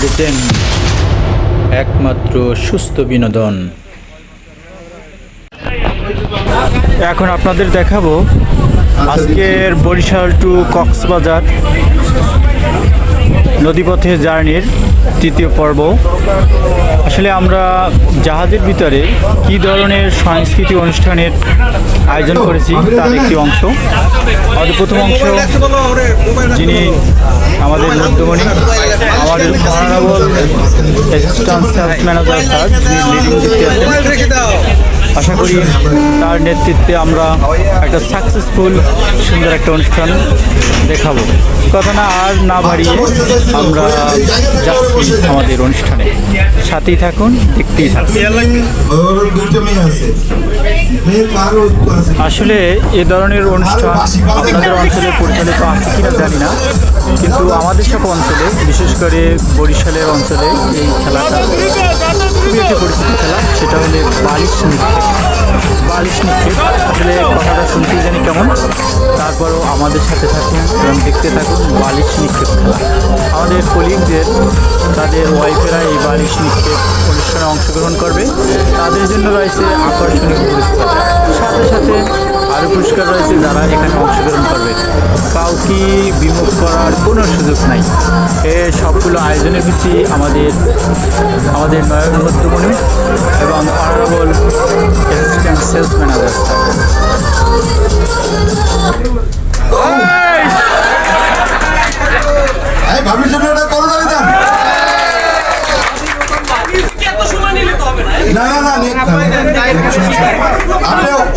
Present একমাত্র সুস্থ বিনোদন। এখন আপনাদের দেখাবো আজকের বরিশাল টু কক্সবাজার নদীপথে জার্নির তৃতীয় পর্ব। আসলে আমরা জাহাজের ভিতরে কী ধরনের সাংস্কৃতিক অনুষ্ঠানের আয়োজন করেছি তার একটি অংশ। আমাদের প্রথম অংশ, যিনি আমাদের মধ্যমণি, আমাদের honourable assistant sales manager sir, যিনি লিডিং দিতে আছেন। আশা করি তার নেতৃত্বে আমরা একটা সাকসেসফুল সুন্দর একটা অনুষ্ঠান দেখাবো। কথা না আর না বাড়িয়ে আমরা যাচ্ছি আমাদের অনুষ্ঠানে। সাথেই থাকুন, দেখতেই থাকুন। আসলে এ ধরনের অনুষ্ঠান আপনাদের অঞ্চলে পরিচালিত আছে কিনা জানি না, কিন্তু আমাদের সব অঞ্চলে, বিশেষ করে বরিশালের অঞ্চলে এই খেলাটা খুবই একটি পরিচিত খেলা। সেটা হলে বালিশ নিক্ষেপ। বালিশ নিক্ষেপ আসলে কথাটা শুনতেই জানি কেমন, তারপরও আমাদের সাথে থাকুন এবং দেখতে থাকুন বালিশ নিক্ষেপ খেলা। আমাদের কলিগদের তাদের ওয়াইফেরা এই বালিশ নিক্ষেপ অনুষ্ঠানে অংশগ্রহণ করবে। তাদের জন্য রয়েছে আকর্ষণীয় পুরস্কার, সাথে সাথে আরও পুরস্কার রয়েছে যারা এখানে অংশগ্রহণ করবে। কাউকে বিমুখ করার কোনো সুযোগ নাই। এ সবগুলো আয়োজনের পিছিয়ে আমাদের নয়ন মধ্যমণি এবং অনারেবল অ্যাসিস্ট্যান্ট সেলস ম্যানেজার।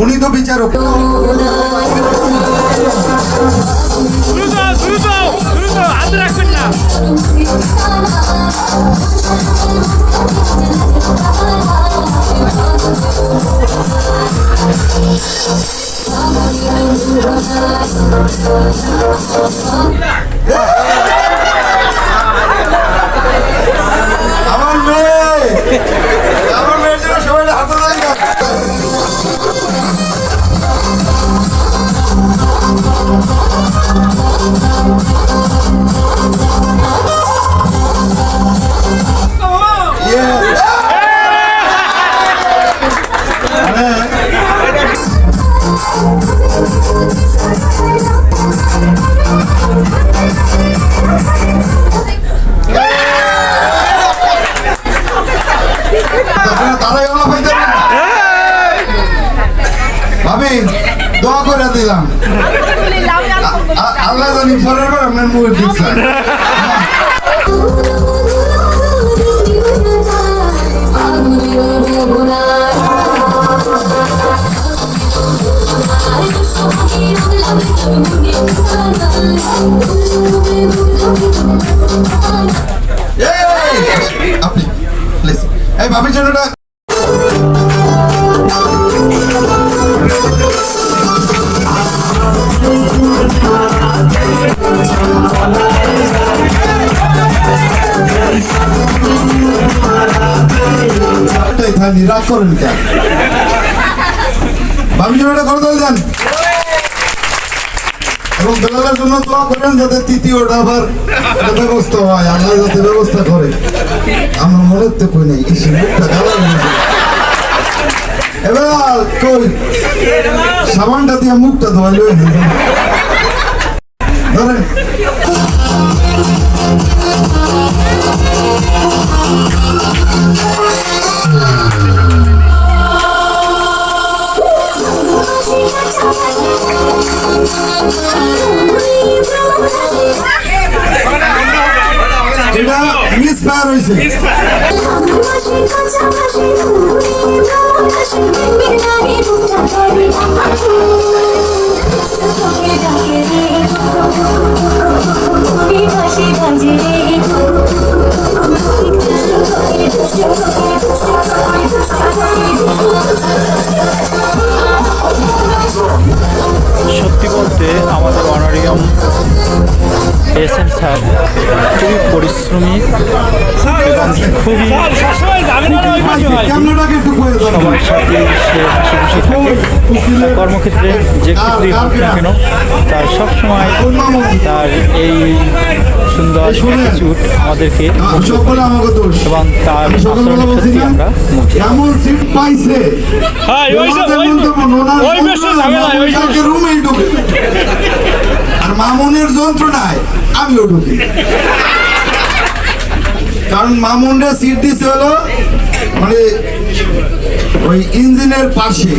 উনি তো বিচারক। আমার মেয়ের জন্য সবাই হাতে লাগে। ভাবি দোয়া করে দিলাম, আল্লাহ জানি পরের বার আপনার মুখ দিচ্ছেন। আপনি এই ভাবির জন্য রাগ করেন কেন? ভাবি জন্য করে দেন এবং বেলালের জন্য দোয়া করেন যাতে তৃতীয়টা আবার ব্যবস্থা হয়, আল্লাহ যাতে ব্যবস্থা করে। আমার মনে তো কই নেই এবার কই সাবানটা দিয়ে মুখটা ধোয়াইল ধরেন। এটা মিসফায়ার হয়েছে। সত্যি বলতে আমাদের অনারিয়াম এস এম স্যার খুবই পরিশ্রমী এবং খুবই ক্যামেরাটাকে একটু করে দাও। সবার সাথে সে হাসি খুশি থাকে। কর্মক্ষেত্রে যে ক্ষেত্রেই হোক না কেন তার সবসময় তার এই সুন্দর অ্যাটিটিউড আমাদেরকে সকলে আমাকে দোষ এবং তার আমি সকালবেলা আচরণ বলছি সত্যি না, আমরা মুগ্ধ। এমন সিট পাইছে রুমেই ঢুকে আর মামুনের যন্ত্রণায় আমিও ঢুকি, কারণ মামুনরা সিট দিছে হলো মানে ওই ইঞ্জিনের পাশে,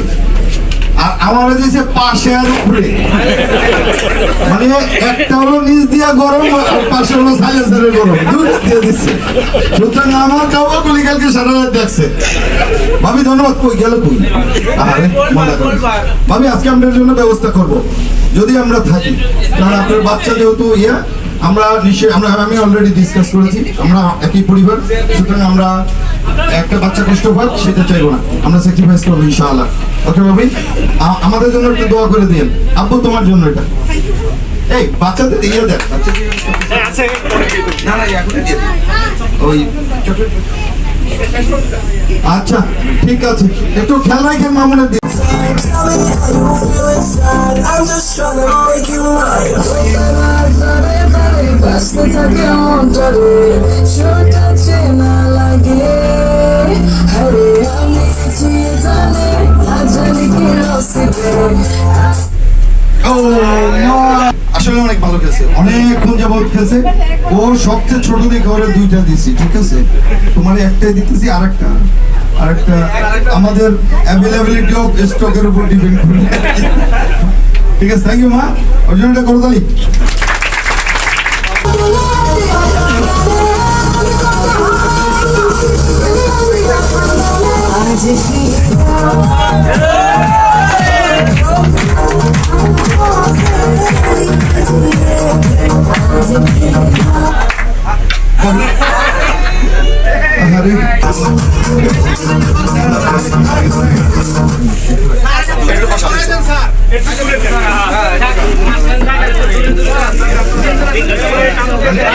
আর আমার দিয়েছে পাশে আর উপরে, মানে একটা হলো নিচ দিয়া গরম আর পাশে হলো সাইলেন্সারের গরম, দুধ দিয়ে দিচ্ছে। সুতরাং আমার কাউকে গুলি কালকে সারা রাত দেখছে। ভাবি ধন্যবাদ। কই গেল কই? আরে মনে করেন ভাবি, আজকে আমরা এর জন্য ব্যবস্থা করব যদি আমরা থাকি, কারণ আপনার বাচ্চা যেহেতু আমরা নিশ্চয়ই আমি অলরেডি ডিসকাস করেছি, আমরা একই পরিবার, সুতরাং আমরা একটা বাচ্চা কষ্ট পাক সেটা চাইবো না, আমরা স্যাক্রিফাইস করবো ইনশাআল্লাহ। ওকে ভাবি, আমাদের জন্য একটু দোয়া করে দিন। আব্বু তোমার জন্য এটা, এই বাচ্চাদের দিয়ে দেখ, না না এখনই দিয়ে দিন। ওই আচ্ছা ঠিক আছে, একটু খেয়াল রাখেন মামুনের দিকে। I'm just trying to make you mine. Basta থাকে অন্তরে ছোটা চেনা লাগে হরে আমি চিয়ে জানে আজানি কি রসিকে আসলে অনেক ভালো খেলছে, অনেকক্ষণ যাবত খেলছে। ও সবচেয়ে ছোট দিকে ওরা দুইটা দিছি, ঠিক আছে? তোমার একটাই দিতেছি, আরেকটা আমাদের অ্যাভেলেবিলিটি অফ স্টকের উপর ডিপেন্ড করে। ঠিক আছে, থ্যাংক ইউ মা, ওই জন্য এটা করো তালি।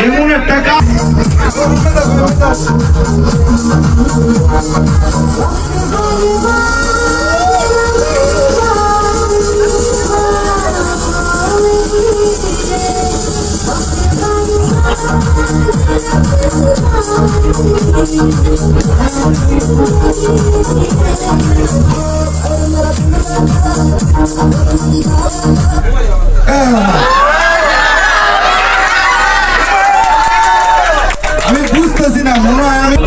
এমন একটা কাজ আমি বুঝতেছি না, মনে হয় আমি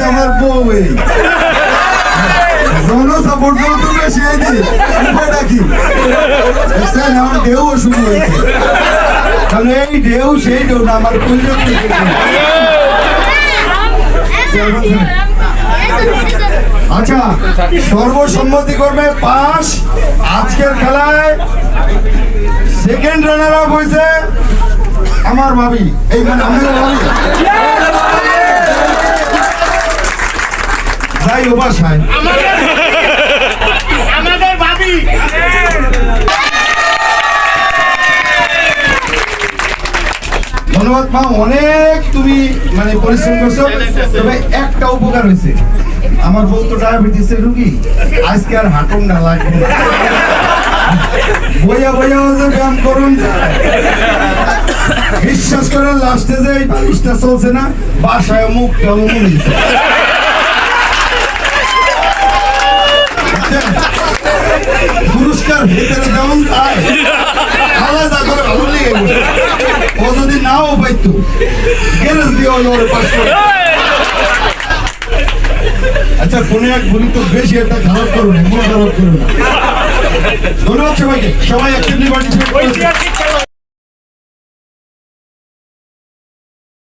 আমার বউ জনসাপোর্ট করতে বেশি উপায়টা কি? আমার ঢেউ শুরু হয়েছে, তাহলে এই ঢেউ সেই ঢেউ না, আমার আচ্ছা সর্বসম্মতি করবে পাস। আজকের খেলায় সেকেন্ড রানার আপ হয়েছে আমার ভাবি, এই মানে আমাদের ভাবি যাই ও বাসায় আমাদের ভাবি। ধন্যবাদ মা, অনেক তুমি মানে পরিশ্রম করছো। তবে একটা উপকার হয়েছে, আমার বউ তো ডায়াবেটিসের রুগী, আজকে আর হাঁটুন না লাগবে না। বইয়া বইয়া যে ব্যায়াম করুন, বিশ্বাস করে লাস্টে যে এই বালিশটা চলছে না, বাসায় মুখটা মনে হয়েছে। পুরস্কার ভিতরে যেমন যায় আলাদা করে ভালো লেগে গেছে। ও যদি নাও পাইতো গ্যারেজ দিয়ে হলো ওর পাশ করে। আচ্ছা কোন এক বলি তো বেশি একটা খারাপ করো না, মন খারাপ করো না। ধন্যবাদ সবাইকে, সবাই একটি